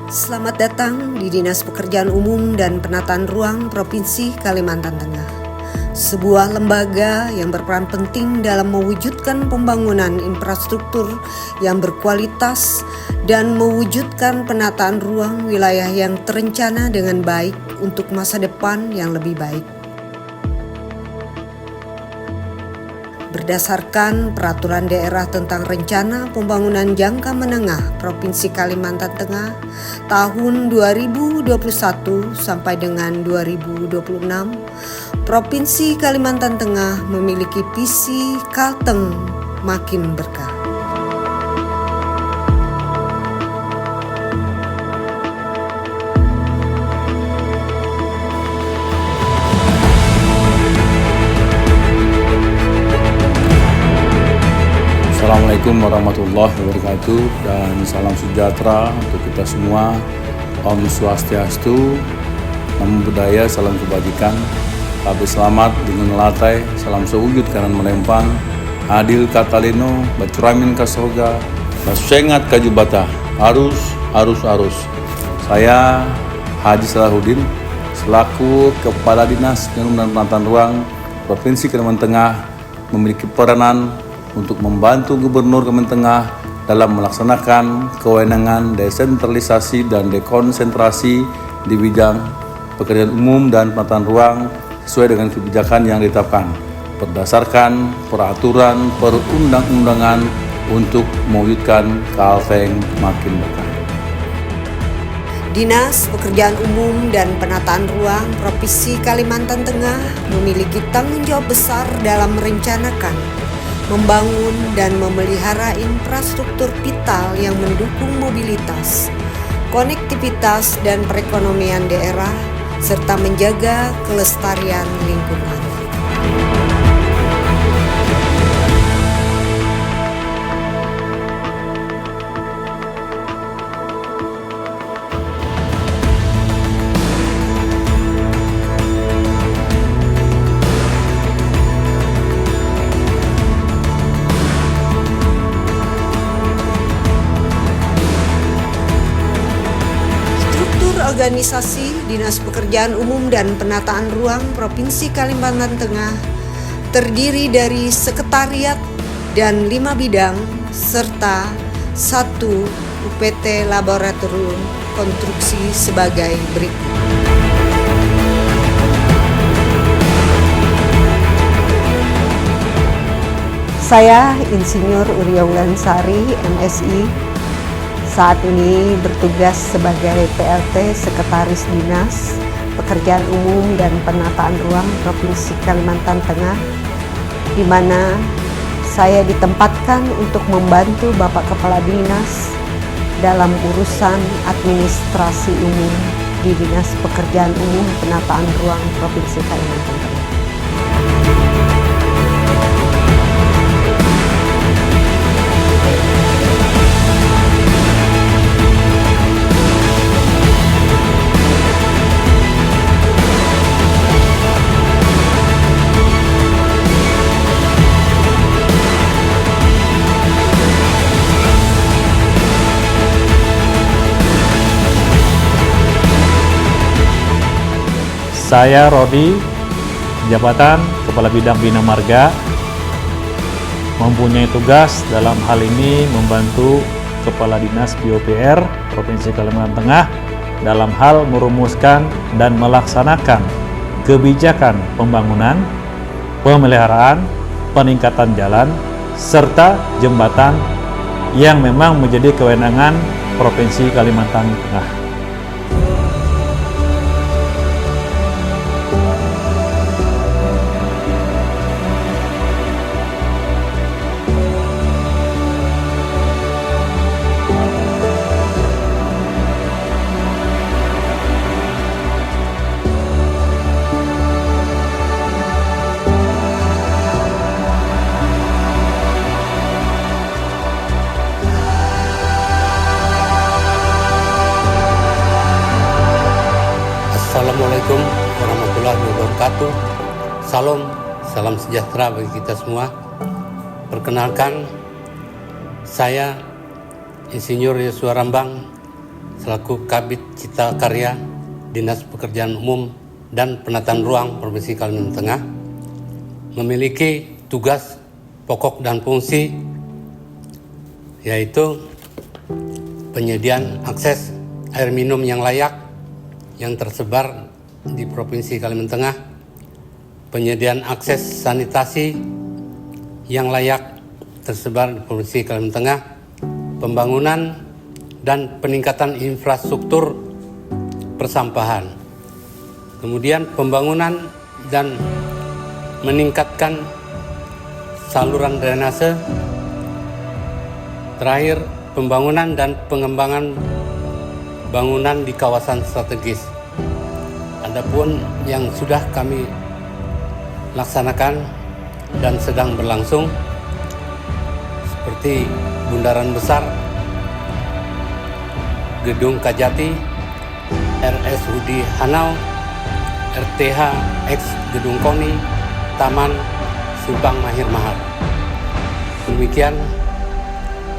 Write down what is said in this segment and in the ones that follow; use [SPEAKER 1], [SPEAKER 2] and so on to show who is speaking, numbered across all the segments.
[SPEAKER 1] Selamat datang di Dinas Pekerjaan Umum dan Penataan Ruang Provinsi Kalimantan Tengah. Sebuah lembaga yang berperan penting dalam mewujudkan pembangunan infrastruktur yang berkualitas dan mewujudkan penataan ruang wilayah yang terencana dengan baik untuk masa depan yang lebih baik. Berdasarkan Peraturan Daerah tentang Rencana Pembangunan Jangka Menengah Provinsi Kalimantan Tengah tahun 2021 sampai dengan 2026, Provinsi Kalimantan Tengah memiliki visi Kalteng Makin Berkah.
[SPEAKER 2] Assalamualaikum warahmatullahi wabarakatuh dan salam sejahtera untuk kita semua. Om Swastiastu, Namo Buddhaya, salam kebajikan. Kabeh selamat dengan latai, salam sewujud kanan melempang. Adil katalino, bacuramin kasoga, basengat kajubata, arus. Saya Haji Salahuddin selaku Kepala Dinas Pekerjaan dan Penataan Ruang Provinsi Kalimantan Tengah memiliki peranan untuk membantu Gubernur Kalimantan Tengah dalam melaksanakan kewenangan desentralisasi dan dekonsentrasi di bidang pekerjaan umum dan penataan ruang sesuai dengan kebijakan yang ditetapkan berdasarkan peraturan perundang-undangan untuk mewujudkan Kalteng Makin Berkah.
[SPEAKER 1] Dinas Pekerjaan Umum dan Penataan Ruang Provinsi Kalimantan Tengah memiliki tanggung jawab besar dalam merencanakan, membangun dan memelihara infrastruktur vital yang mendukung mobilitas, konektivitas dan perekonomian daerah, serta menjaga kelestarian lingkungan. Organisasi Dinas Pekerjaan Umum dan Penataan Ruang Provinsi Kalimantan Tengah terdiri dari sekretariat dan 5 bidang serta 1 UPT Laboratorium Konstruksi sebagai berikut. Saya Insinyur Uria Wulansari, MSI, saat ini bertugas sebagai PLT Sekretaris Dinas Pekerjaan Umum dan Penataan Ruang Provinsi Kalimantan Tengah, di mana saya ditempatkan untuk membantu Bapak Kepala Dinas dalam urusan administrasi umum di Dinas Pekerjaan Umum Penataan Ruang Provinsi Kalimantan Tengah.
[SPEAKER 3] Saya Rodi, jabatan Kepala Bidang Bina Marga, mempunyai tugas dalam hal ini membantu Kepala Dinas PUPR Provinsi Kalimantan Tengah dalam hal merumuskan dan melaksanakan kebijakan pembangunan, pemeliharaan, peningkatan jalan, serta jembatan yang memang menjadi kewenangan Provinsi Kalimantan Tengah.
[SPEAKER 4] Assalamualaikum warahmatullahi wabarakatuh. Salam sejahtera bagi kita semua. Perkenalkan, saya Insinyur Yosua Rambang selaku Kabid Cipta Karya Dinas Pekerjaan Umum dan Penataan Ruang Provinsi Kalimantan Tengah memiliki tugas pokok dan fungsi, yaitu penyediaan akses air minum yang layak yang tersebar di Provinsi Kalimantan Tengah, penyediaan akses sanitasi yang layak tersebar di Provinsi Kalimantan Tengah, pembangunan dan peningkatan infrastruktur persampahan, kemudian pembangunan dan meningkatkan saluran drainase, terakhir pembangunan dan pengembangan bangunan di kawasan strategis. Adapun yang sudah kami laksanakan dan sedang berlangsung seperti Bundaran Besar, Gedung Kajati, RSUD Hanau, RTH X Gedung Koni, Taman Subang Mahir Mahar. Demikian,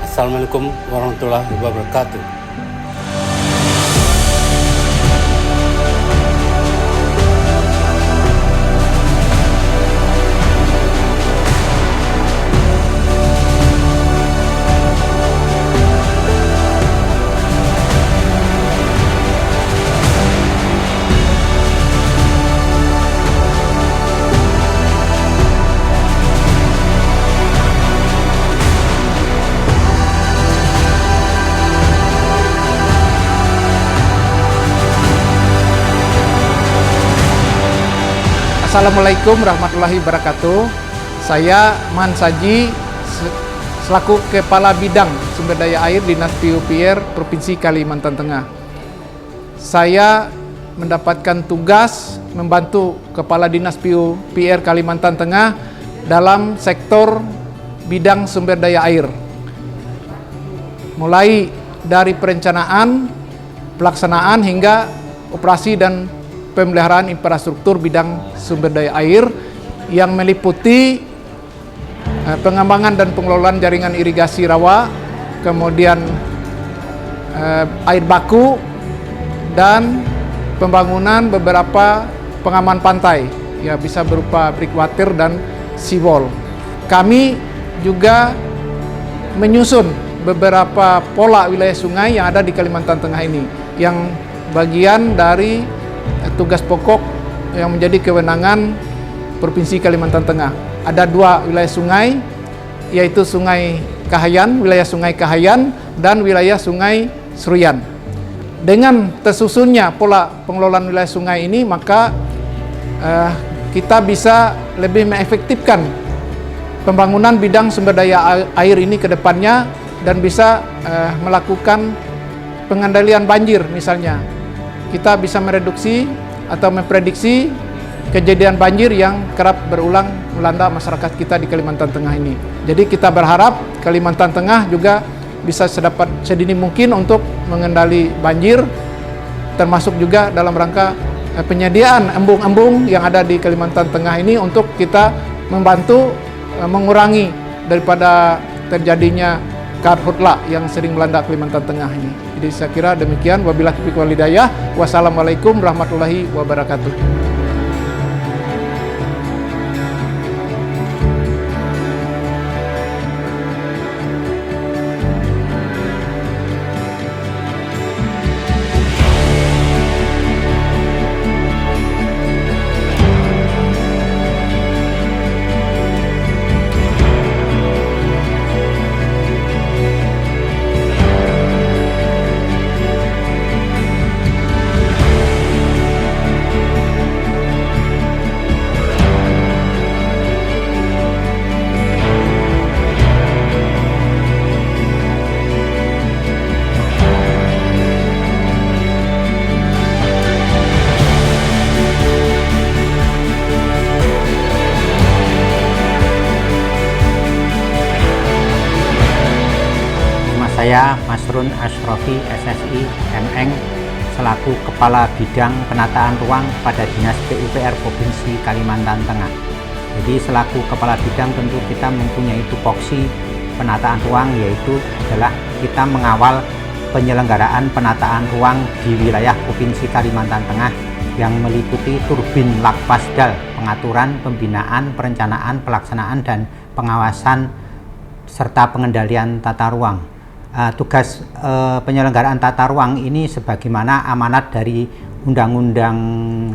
[SPEAKER 4] Assalamualaikum warahmatullahi wabarakatuh.
[SPEAKER 5] Assalamualaikum warahmatullahi wabarakatuh. Saya Man Saji selaku Kepala Bidang Sumber Daya Air Dinas PUPR Provinsi Kalimantan Tengah. Saya mendapatkan tugas membantu Kepala Dinas PUPR Kalimantan Tengah dalam sektor bidang sumber daya air. Mulai dari perencanaan, pelaksanaan hingga operasi dan pemeliharaan infrastruktur bidang sumber daya air yang meliputi pengembangan dan pengelolaan jaringan irigasi rawa, kemudian air baku, dan pembangunan beberapa pengaman pantai, ya bisa berupa breakwater dan seawall. Kami juga menyusun beberapa pola wilayah sungai yang ada di Kalimantan Tengah ini, yang bagian dari tugas pokok yang menjadi kewenangan Provinsi Kalimantan Tengah. Ada 2 wilayah sungai, yaitu Sungai Kahayan, wilayah Sungai Kahayan, dan wilayah Sungai Seruyan. Dengan tersusunnya pola pengelolaan wilayah sungai ini, maka kita bisa lebih mengefektifkan pembangunan bidang sumber daya air ini ke depannya, dan bisa melakukan pengendalian banjir misalnya. Kita bisa mereduksi atau memprediksi kejadian banjir yang kerap berulang melanda masyarakat kita di Kalimantan Tengah ini. Jadi kita berharap Kalimantan Tengah juga bisa sedini mungkin untuk mengendali banjir, termasuk juga dalam rangka penyediaan embung-embung yang ada di Kalimantan Tengah ini untuk kita membantu mengurangi daripada terjadinya karhutla yang sering melanda Kalimantan Tengah ini. Jadi saya kira demikian. Wabillahi taufiq wal hidayah. Wassalamualaikum warahmatullahi wabarakatuh.
[SPEAKER 6] Saya Masrun Ashrofi SSI MN selaku Kepala Bidang Penataan Ruang pada Dinas PUPR Provinsi Kalimantan Tengah. Jadi selaku Kepala Bidang tentu kita mempunyai tupoksi penataan ruang, yaitu adalah kita mengawal penyelenggaraan penataan ruang di wilayah Provinsi Kalimantan Tengah yang meliputi turbin Lakpasdal, pengaturan, pembinaan, perencanaan, pelaksanaan, dan pengawasan serta pengendalian tata ruang. Tugas penyelenggaraan tata ruang ini sebagaimana amanat dari Undang-Undang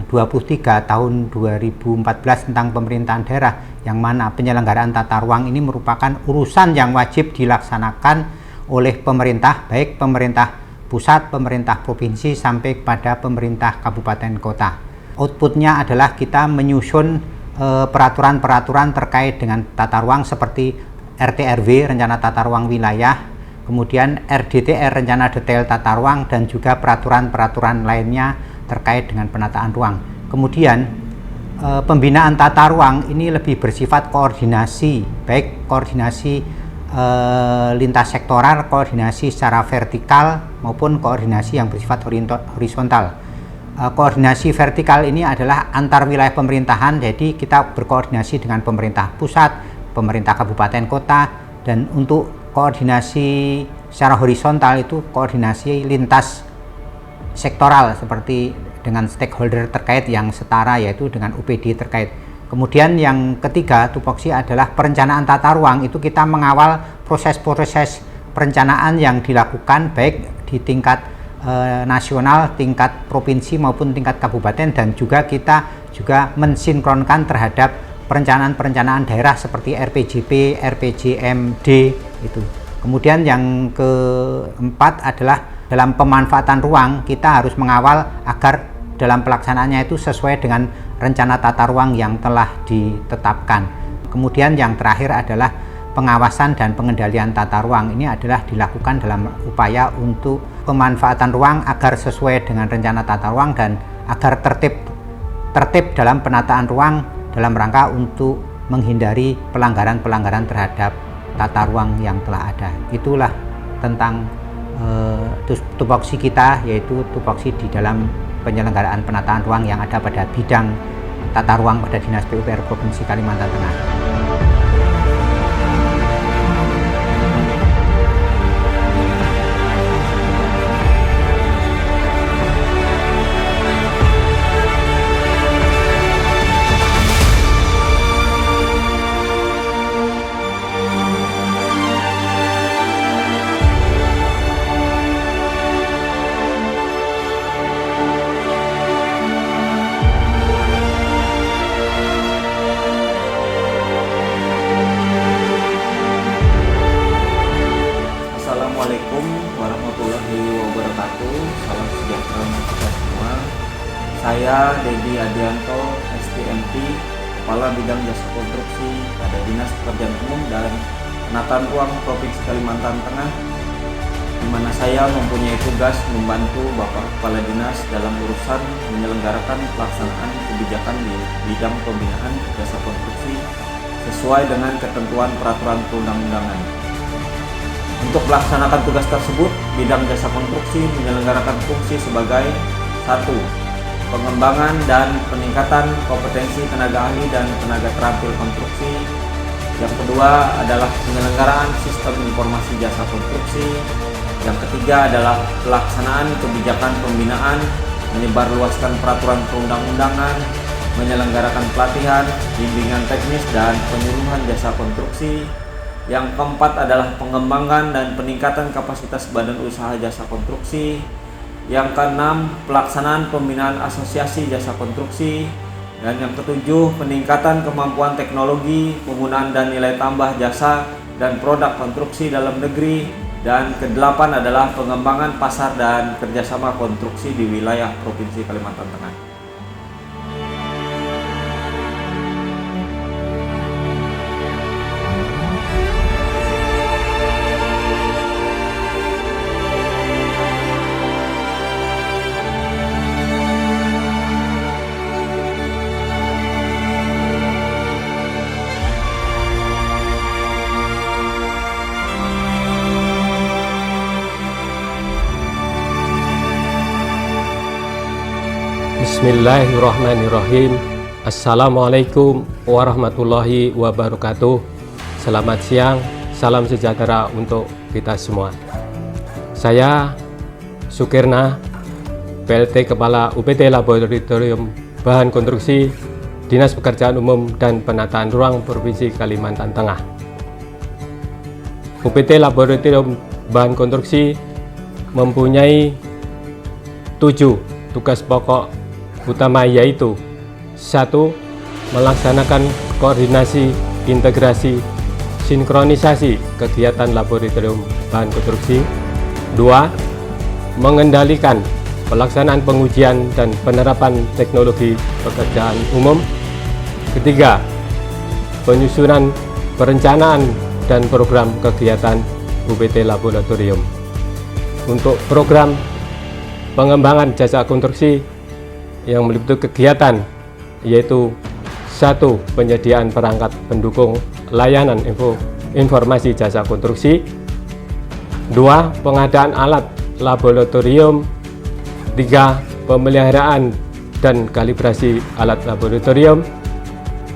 [SPEAKER 6] 23 tahun 2014 tentang pemerintahan daerah, yang mana penyelenggaraan tata ruang ini merupakan urusan yang wajib dilaksanakan oleh pemerintah, baik pemerintah pusat, pemerintah provinsi, sampai kepada pemerintah kabupaten kota. Outputnya adalah kita menyusun peraturan-peraturan terkait dengan tata ruang seperti RTRW, Rencana Tata Ruang Wilayah, kemudian RDTR, Rencana Detail Tata Ruang, dan juga peraturan-peraturan lainnya terkait dengan penataan ruang. Kemudian pembinaan tata ruang ini lebih bersifat koordinasi, baik koordinasi lintas sektoral, koordinasi secara vertikal, maupun koordinasi yang bersifat horizontal. Koordinasi vertikal ini adalah antar wilayah pemerintahan, jadi kita berkoordinasi dengan pemerintah pusat, pemerintah kabupaten kota, dan untuk koordinasi secara horizontal itu koordinasi lintas sektoral seperti dengan stakeholder terkait yang setara, yaitu dengan UPD terkait. Kemudian yang ketiga, tupoksi adalah perencanaan tata ruang. Itu kita mengawal proses-proses perencanaan yang dilakukan baik di tingkat nasional, tingkat provinsi maupun tingkat kabupaten, dan juga kita juga mensinkronkan terhadap perencanaan-perencanaan daerah seperti RPJP, RPJMD itu. Kemudian yang keempat adalah dalam pemanfaatan ruang, kita harus mengawal agar dalam pelaksanaannya itu sesuai dengan rencana tata ruang yang telah ditetapkan. Kemudian yang terakhir adalah pengawasan dan pengendalian tata ruang. Ini adalah dilakukan dalam upaya untuk pemanfaatan ruang agar sesuai dengan rencana tata ruang dan agar tertib dalam penataan ruang dalam rangka untuk menghindari pelanggaran-pelanggaran terhadap tata ruang yang telah ada. Itulah tentang tupoksi kita, yaitu tupoksi di dalam penyelenggaraan penataan ruang yang ada pada bidang tata ruang pada Dinas PUPR Provinsi Kalimantan Tengah.
[SPEAKER 7] Assalamualaikum warahmatullahi wabarakatuh. Salam sejahtera untuk kita semua. Saya Dedi Adianto, STMT, Kepala Bidang Jasa Konstruksi pada Dinas Pekerjaan Umum dan Penataan Ruang Provinsi Kalimantan Tengah, di mana saya mempunyai tugas membantu Bapak Kepala Dinas dalam urusan menyelenggarakan pelaksanaan kebijakan di bidang pembinaan jasa konstruksi sesuai dengan ketentuan peraturan perundang-undangan. Untuk melaksanakan tugas tersebut, bidang jasa konstruksi menyelenggarakan fungsi sebagai 1. Pengembangan dan peningkatan kompetensi tenaga ahli dan tenaga terampil konstruksi. Yang kedua adalah penyelenggaraan sistem informasi jasa konstruksi. Yang ketiga adalah pelaksanaan kebijakan pembinaan, menyebarluaskan peraturan perundang-undangan, menyelenggarakan pelatihan, bimbingan teknis, dan penyuluhan jasa konstruksi. Yang keempat adalah pengembangan dan peningkatan kapasitas badan usaha jasa konstruksi. Yang keenam, pelaksanaan pembinaan asosiasi jasa konstruksi. Dan yang ketujuh, peningkatan kemampuan teknologi, penggunaan dan nilai tambah jasa dan produk konstruksi dalam negeri. Dan kedelapan adalah pengembangan pasar dan kerjasama konstruksi di wilayah Provinsi Kalimantan Tengah.
[SPEAKER 8] Bismillahirrahmanirrahim. Assalamualaikum warahmatullahi wabarakatuh. Selamat siang, salam sejahtera untuk kita semua. Saya Sukirna, PLT Kepala UPT Laboratorium Bahan Konstruksi, Dinas Pekerjaan Umum dan Penataan Ruang Provinsi Kalimantan Tengah. UPT Laboratorium Bahan Konstruksi mempunyai 7 tugas pokok utama, yaitu 1. Melaksanakan koordinasi, integrasi, sinkronisasi kegiatan laboratorium bahan konstruksi. 2. Mengendalikan pelaksanaan pengujian dan penerapan teknologi pekerjaan umum. 3. Penyusunan perencanaan dan program kegiatan UPT Laboratorium. Untuk program pengembangan jasa konstruksi yang meliputi kegiatan yaitu 1. Penyediaan perangkat pendukung layanan informasi jasa konstruksi. 2. Pengadaan alat laboratorium. 3. Pemeliharaan dan kalibrasi alat laboratorium.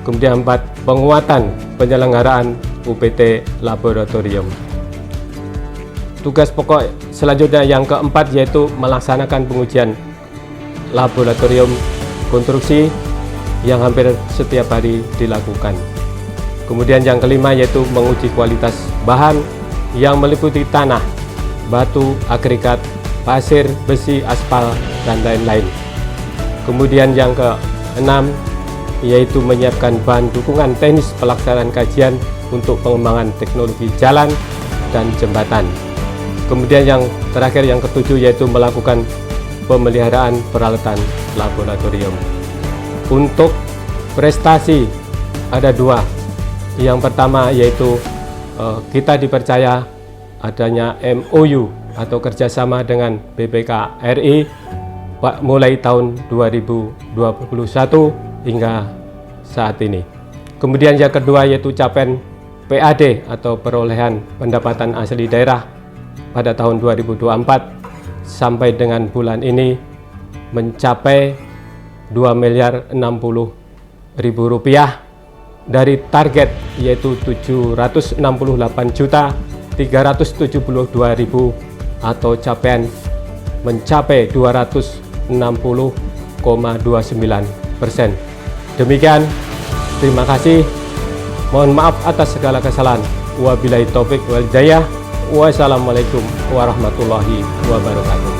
[SPEAKER 8] Kemudian 4. Penguatan penyelenggaraan UPT Laboratorium. Tugas pokok selanjutnya yang keempat yaitu melaksanakan pengujian laboratorium konstruksi yang hampir setiap hari dilakukan. Kemudian yang kelima yaitu menguji kualitas bahan yang meliputi tanah, batu, agregat, pasir, besi, aspal, dan lain-lain. Kemudian yang keenam yaitu menyiapkan bahan dukungan teknis pelaksanaan kajian untuk pengembangan teknologi jalan dan jembatan. Kemudian yang terakhir yang ketujuh yaitu melakukan pemeliharaan peralatan laboratorium. Untuk prestasi ada 2. Yang pertama yaitu kita dipercaya adanya MOU atau kerjasama dengan BPK RI mulai tahun 2021 hingga saat ini. Kemudian yang kedua yaitu capaian PAD atau perolehan pendapatan asli daerah pada tahun 2024 sampai dengan bulan ini mencapai Rp2.060.000 dari target yaitu 768.372.000 atau capaian mencapai 260,29%. Demikian, terima kasih. Mohon maaf atas segala kesalahan. Wabillahi taufik wal hidayah. Wassalamualaikum warahmatullahi wabarakatuh.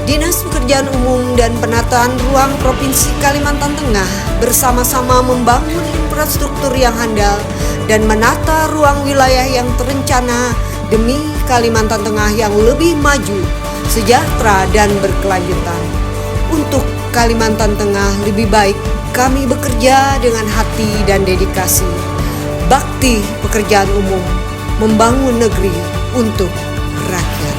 [SPEAKER 1] Dinas Pekerjaan Umum dan Penataan Ruang Provinsi Kalimantan Tengah bersama-sama membangun infrastruktur yang handal dan menata ruang wilayah yang terencana demi Kalimantan Tengah yang lebih maju, sejahtera, dan berkelanjutan. Untuk Kalimantan Tengah lebih baik, kami bekerja dengan hati dan dedikasi. Bakti pekerjaan umum, membangun negeri untuk rakyat.